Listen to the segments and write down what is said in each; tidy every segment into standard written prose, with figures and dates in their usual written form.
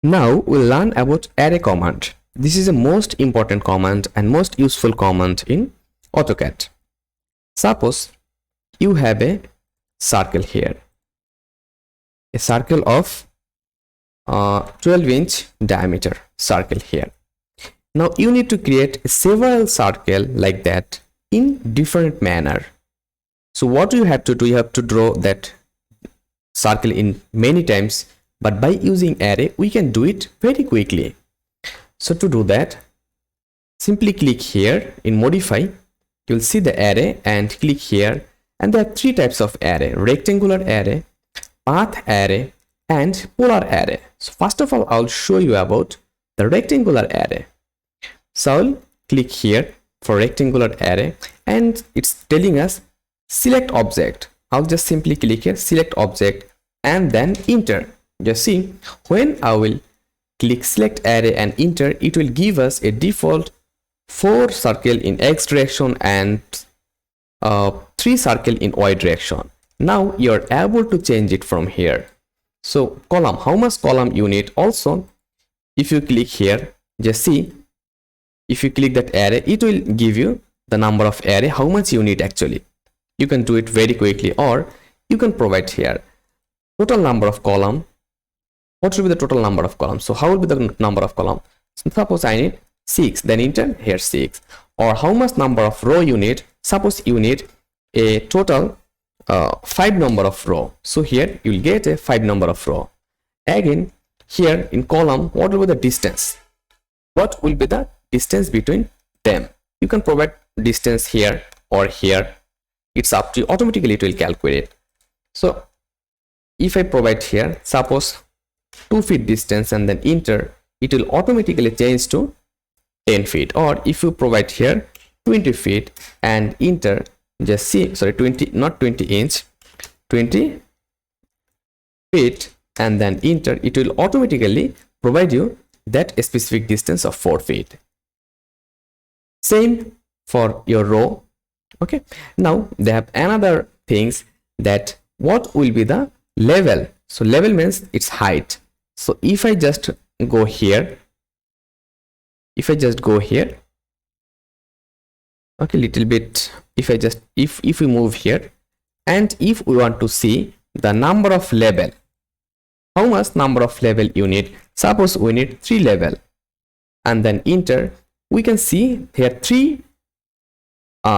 Now we'll learn about array command. This is the most important command and most useful command in AutoCAD. Suppose you have a circle here, a circle of 12-inch diameter circle here. Now you need to create several circle like that in different manner. So what you have to do, you have to draw that circle in many times, but by using array we can do it very quickly. So to do that, simply click here in modify. You'll see the array and click here, and there are three types of array: rectangular array, path array, and polar array. So first of all, I'll show you about the rectangular array. So I'll click here for rectangular array, and it's telling us select object. I'll just simply click here, select object, and then enter. Just see, when I will click select array and enter, it will give us a default 4 circle in X direction and 3 circle in Y direction. Now you're able to change it from here. So column, how much column you need? Also, if you click here, just see, if you click that array, it will give you the number of array, how much you need actually. You can do it very quickly, or you can provide here total number of column. What should be the total number of columns? So how will be the number of column? So suppose I need 6, then enter here 6. Or how much number of row you need? Suppose you need a total 5 number of row. So here you will get a 5 number of row. Again, here in column, what will be the distance? What will be the distance between them? You can provide distance here or here. It's up to you. Automatically it will calculate. So if I provide here, suppose 2 feet distance and then enter, it will automatically change to 10 feet. Or if you provide here 20 feet and enter, just see, sorry, 20, not 20 inch, 20 feet and then enter, it will automatically provide you that specific distance of 4 feet. Same for your row. Okay, now they have another things, that what will be the level. So level means its height. So if I just go here, okay, little bit, if I just, if we move here, and if we want to see the number of level, how much number of level you need, suppose we need 3 level, and then enter, we can see here 3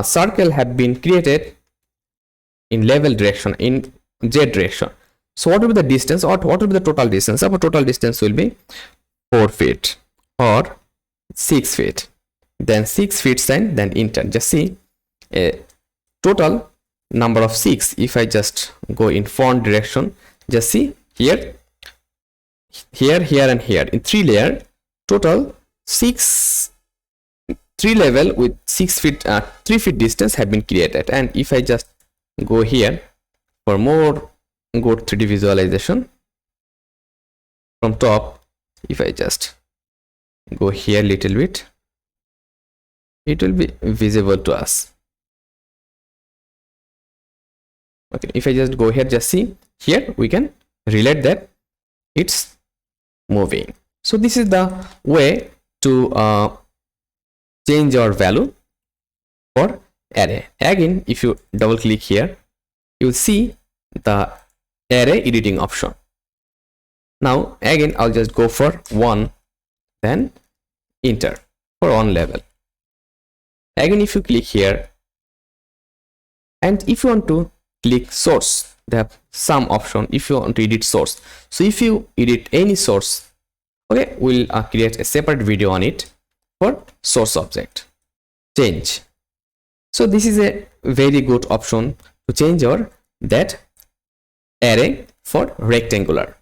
circle have been created in level direction, in Z direction. So what will be the distance, or what will be the total distance? Our total distance will be 4 feet or 6 feet. Then 6 feet sign, then enter. Just see a total number of 6. If I just go in front direction, just see here, here, here, and here in 3 layer, total 6, 3 level with 6 feet, 3 feet distance have been created. And if I just go here for more, go to 3D visualization from top, if I just go here little bit, it will be visible to us. Okay, if I just go here, just see here, we can relate that it's moving. So this is the way to change your value for array. Again, if you double click here, you will see the array editing option. Now again, I'll just go for 1, then enter for 1 level. Again, if you click here, and if you want to click source, they have some option if you want to edit source. So if you edit any source, okay, we'll create a separate video on it for source object change. So this is a very good option to change your that array for rectangular.